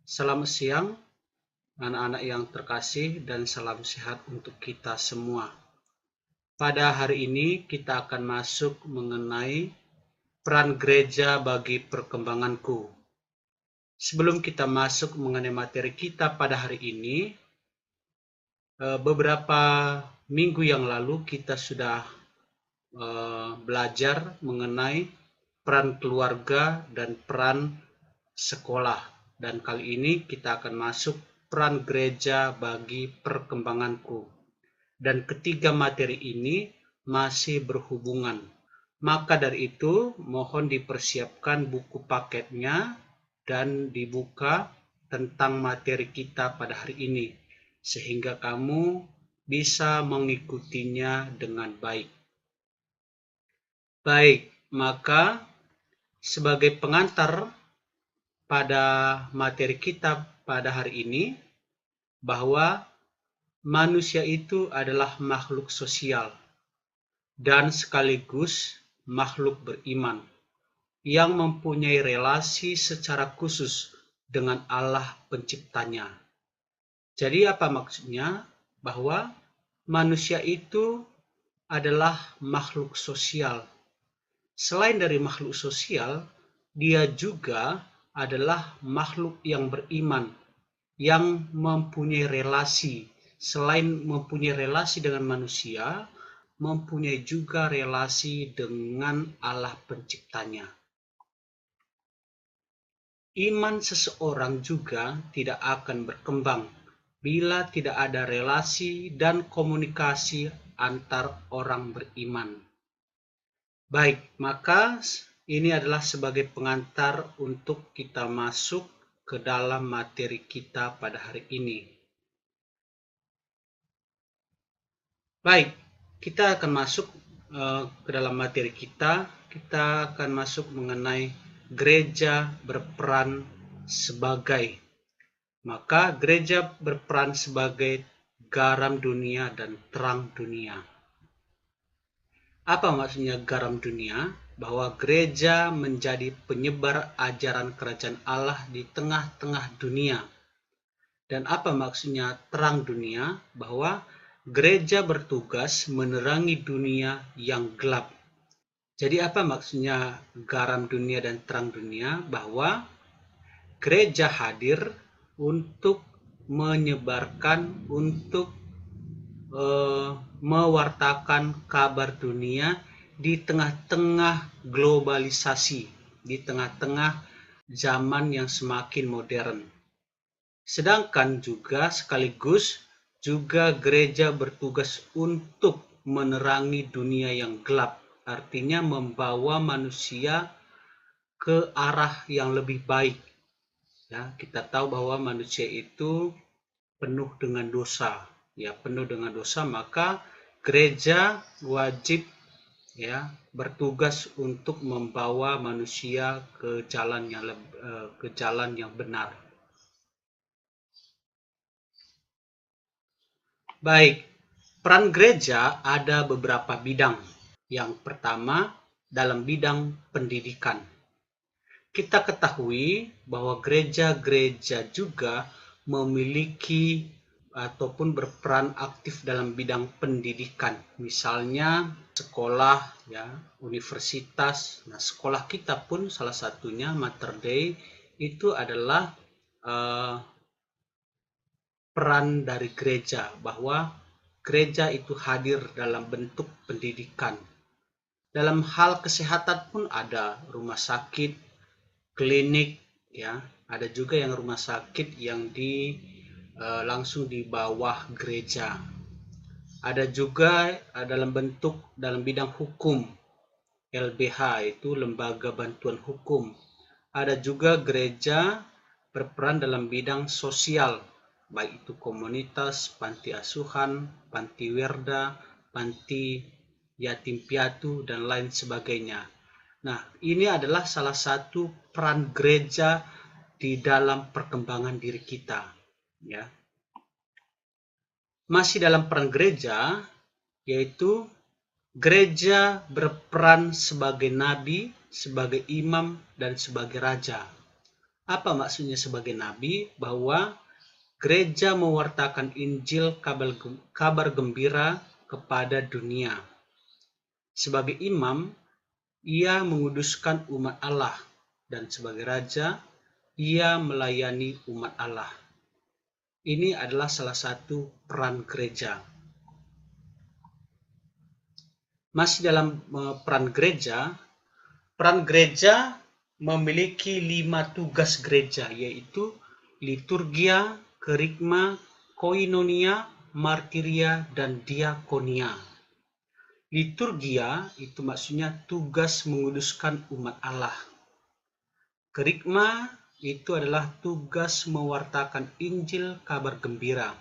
Selamat siang, anak-anak yang terkasih, dan salam sehat untuk kita semua. Pada hari ini kita akan masuk mengenai peran gereja bagi perkembanganku. Sebelum kita masuk mengenai materi kita pada hari ini, beberapa minggu yang lalu kita sudah belajar mengenai peran keluarga dan peran sekolah. Dan kali ini kita akan masuk peran gereja bagi perkembanganku. Dan ketiga materi ini masih berhubungan. Maka dari itu, mohon dipersiapkan buku paketnya dan dibuka tentang materi kita pada hari ini, sehingga kamu bisa mengikutinya dengan baik. Baik, maka sebagai pengantar pada materi kita pada hari ini, bahwa manusia itu adalah makhluk sosial dan sekaligus makhluk beriman yang mempunyai relasi secara khusus dengan Allah penciptanya. Jadi apa maksudnya? Bahwa manusia itu adalah makhluk sosial. Selain dari makhluk sosial, dia juga adalah makhluk yang beriman, yang mempunyai relasi. Selain mempunyai relasi dengan manusia, mempunyai juga relasi dengan Allah penciptanya. Iman seseorang juga tidak akan berkembang bila tidak ada relasi dan komunikasi antar orang beriman. Baik, maka ini adalah sebagai pengantar untuk kita masuk ke dalam materi kita pada hari ini. Baik, kita akan masuk ke dalam materi kita. Kita akan masuk mengenai gereja berperan sebagai. Maka gereja berperan sebagai garam dunia dan terang dunia. Apa maksudnya garam dunia? Bahwa gereja menjadi penyebar ajaran kerajaan Allah di tengah-tengah dunia. Dan apa maksudnya terang dunia? Bahwa gereja bertugas menerangi dunia yang gelap. Jadi apa maksudnya garam dunia dan terang dunia? Bahwa gereja hadir untuk menyebarkan, untuk mewartakan kabar dunia di tengah-tengah globalisasi, di tengah-tengah zaman yang semakin modern. Sedangkan juga sekaligus juga gereja bertugas untuk menerangi dunia yang gelap, artinya membawa manusia ke arah yang lebih baik. Ya, kita tahu bahwa manusia itu penuh dengan dosa. Ya, penuh dengan dosa, maka gereja wajib bertugas untuk membawa manusia ke jalan yang benar. Baik, peran gereja ada beberapa bidang. Yang pertama, dalam bidang pendidikan. Kita ketahui bahwa gereja-gereja juga memiliki ataupun berperan aktif dalam bidang pendidikan. Misalnya sekolah, ya, universitas. Nah, sekolah kita pun salah satunya Mater Dei itu adalah peran dari gereja, bahwa gereja itu hadir dalam bentuk pendidikan. Dalam hal kesehatan pun ada rumah sakit, klinik, ya, ada juga yang rumah sakit yang langsung di bawah gereja. Ada juga dalam bidang hukum, LBH itu Lembaga Bantuan Hukum. Ada juga gereja berperan dalam bidang sosial, baik itu komunitas, panti asuhan, panti werda, panti yatim piatu, dan lain sebagainya. Nah, ini adalah salah satu peran gereja di dalam perkembangan diri kita. Ya. Masih dalam peran gereja, yaitu gereja berperan sebagai nabi, sebagai imam, dan sebagai raja. Apa maksudnya sebagai nabi? Bahwa gereja mewartakan Injil kabar gembira kepada dunia. Sebagai imam, ia menguduskan umat Allah, dan sebagai raja, ia melayani umat Allah. Ini adalah salah satu peran gereja. Masih dalam peran gereja memiliki 5 tugas gereja, yaitu liturgia, kerigma, koinonia, martiria, dan diakonia. Liturgia itu maksudnya tugas menguduskan umat Allah. Kerigma itu adalah tugas mewartakan Injil kabar gembira.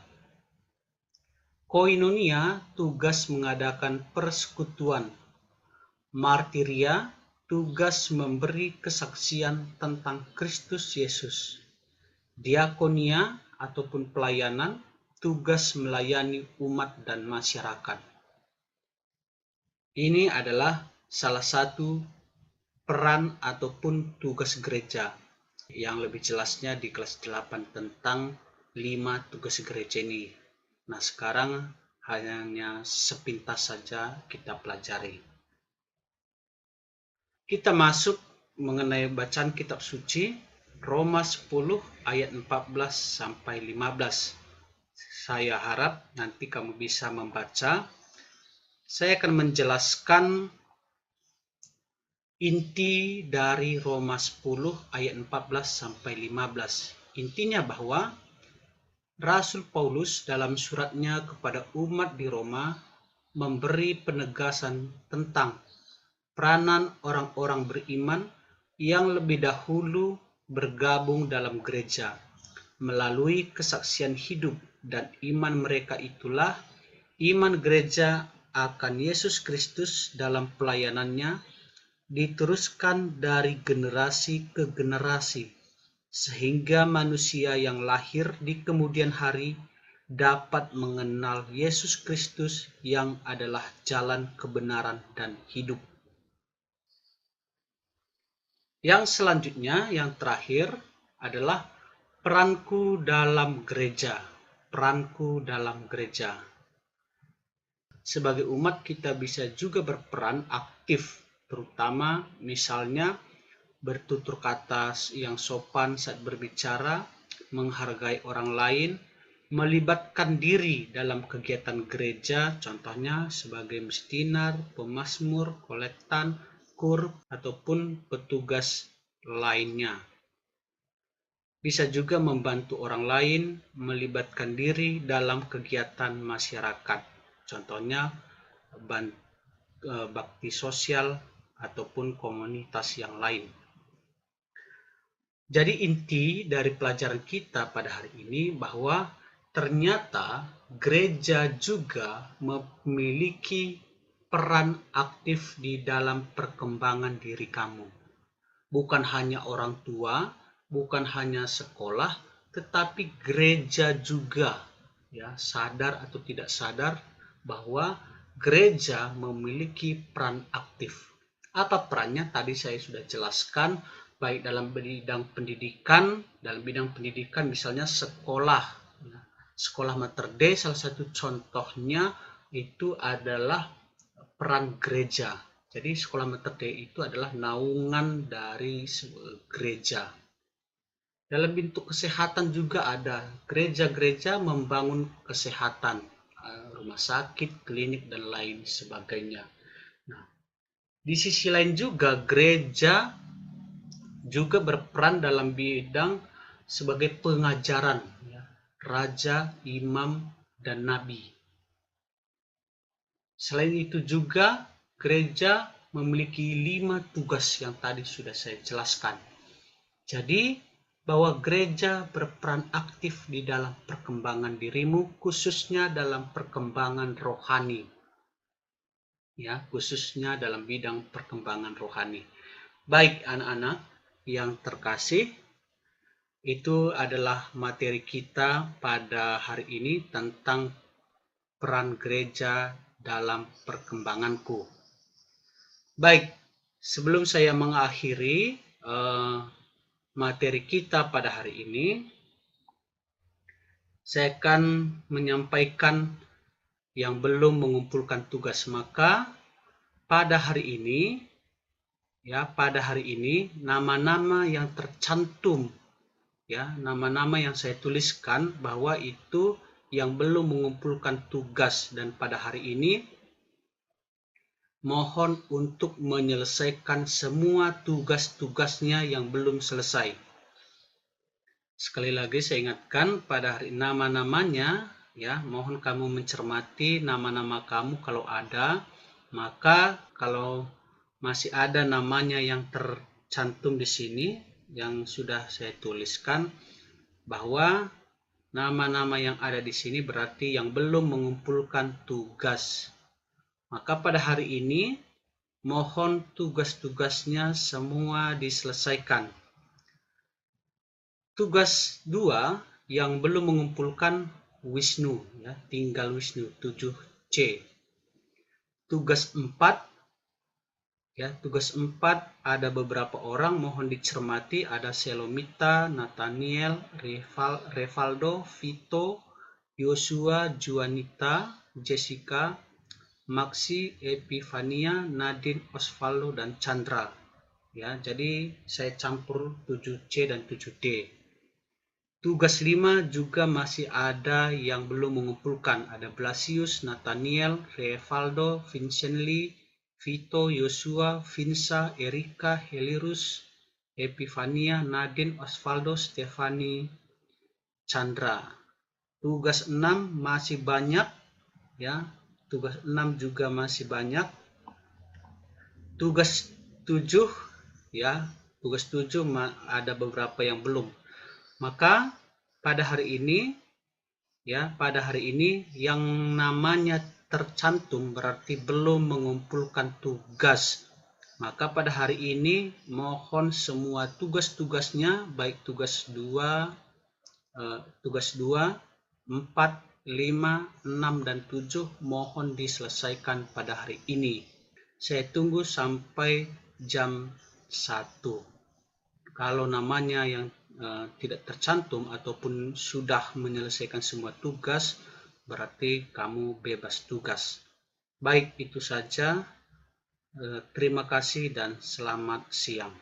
Koinonia tugas mengadakan persekutuan. Martiria tugas memberi kesaksian tentang Kristus Yesus. Diakonia ataupun pelayanan tugas melayani umat dan masyarakat. Ini adalah salah satu peran ataupun tugas gereja. Yang lebih jelasnya di kelas 8 tentang 5 tugas gereja ini. Nah, sekarang hanya sepintas saja kita pelajari. Kita masuk mengenai bacaan kitab suci Roma 10 ayat 14 sampai 15. Saya harap nanti kamu bisa membaca. Saya akan menjelaskan inti dari Roma 10 ayat 14 sampai 15. Intinya bahwa Rasul Paulus dalam suratnya kepada umat di Roma memberi penegasan tentang peranan orang-orang beriman yang lebih dahulu bergabung dalam gereja. Melalui kesaksian hidup dan iman mereka itulah iman gereja akan Yesus Kristus dalam pelayanannya diteruskan dari generasi ke generasi, sehingga manusia yang lahir di kemudian hari dapat mengenal Yesus Kristus yang adalah jalan kebenaran dan hidup. Yang selanjutnya, yang terakhir adalah peranku dalam gereja. Peranku dalam gereja. Sebagai umat kita bisa juga berperan aktif, terutama misalnya bertutur kata yang sopan saat berbicara, menghargai orang lain, melibatkan diri dalam kegiatan gereja, contohnya sebagai mestinar, pemazmur, kolektan, kur, ataupun petugas lainnya. Bisa juga membantu orang lain, melibatkan diri dalam kegiatan masyarakat. Contohnya bakti sosial ataupun komunitas yang lain. Jadi inti dari pelajaran kita pada hari ini bahwa ternyata gereja juga memiliki peran aktif di dalam perkembangan diri kamu. Bukan hanya orang tua, bukan hanya sekolah, tetapi gereja juga, ya, sadar atau tidak sadar bahwa gereja memiliki peran aktif. Apa perannya? Tadi saya sudah jelaskan, baik dalam bidang pendidikan misalnya sekolah. Sekolah Mater Dei salah satu contohnya itu adalah peran gereja. Jadi sekolah Mater Dei itu adalah naungan dari gereja. Dalam bentuk kesehatan juga ada. Gereja-gereja membangun kesehatan, rumah sakit, klinik, dan lain sebagainya. Nah, di sisi lain juga gereja juga berperan dalam bidang sebagai pengajaran, ya, raja, imam, dan nabi. Selain itu juga gereja memiliki 5 tugas yang tadi sudah saya jelaskan. Jadi bahwa gereja berperan aktif di dalam perkembangan dirimu, khususnya dalam perkembangan rohani. Ya, khususnya dalam bidang perkembangan rohani. Baik anak-anak yang terkasih, itu adalah materi kita pada hari ini tentang peran gereja dalam perkembanganku. Baik, sebelum saya mengakhiri materi kita pada hari ini, saya akan menyampaikan yang belum mengumpulkan tugas. Maka pada hari ini nama-nama yang tercantum, nama-nama yang saya tuliskan bahwa itu yang belum mengumpulkan tugas, dan pada hari ini mohon untuk menyelesaikan semua tugas-tugasnya yang belum selesai. Sekali lagi saya ingatkan pada hari nama-namanya, mohon kamu mencermati nama-nama kamu kalau ada. Maka kalau masih ada namanya yang tercantum di sini yang sudah saya tuliskan, bahwa nama-nama yang ada di sini berarti yang belum mengumpulkan tugas. Maka pada hari ini mohon tugas-tugasnya semua diselesaikan. Tugas 2 yang belum mengumpulkan Wisnu, tinggal Wisnu 7C. Tugas 4, tugas 4 ada beberapa orang, mohon dicermati, ada Selomita, Nathaniel, Revaldo, Vito, Yosua, Juanita, Jessica, Maxi, Epifania, Nadine, Osvaldo, dan Chandra. Jadi saya campur 7C dan 7D. Tugas 5 juga masih ada yang belum mengumpulkan. Ada Blasius, Nathaniel, Revaldo, Vincent Lee, Vito, Yosua, Vinsa, Erika, Helirus, Epifania, Nadine, Osvaldo, Stefani, Chandra. Tugas 6 masih banyak, Tugas 6 juga masih banyak. Tugas 7, tugas 7 ada beberapa yang belum. Maka pada hari ini yang namanya tercantum berarti belum mengumpulkan tugas. Maka pada hari ini mohon semua tugas-tugasnya, baik tugas 2, 4, 5, 6, dan 7 mohon diselesaikan pada hari ini. Saya tunggu sampai jam 1. Kalau namanya yang tidak tercantum ataupun sudah menyelesaikan semua tugas, berarti kamu bebas tugas. Baik, itu saja. Terima kasih dan selamat siang.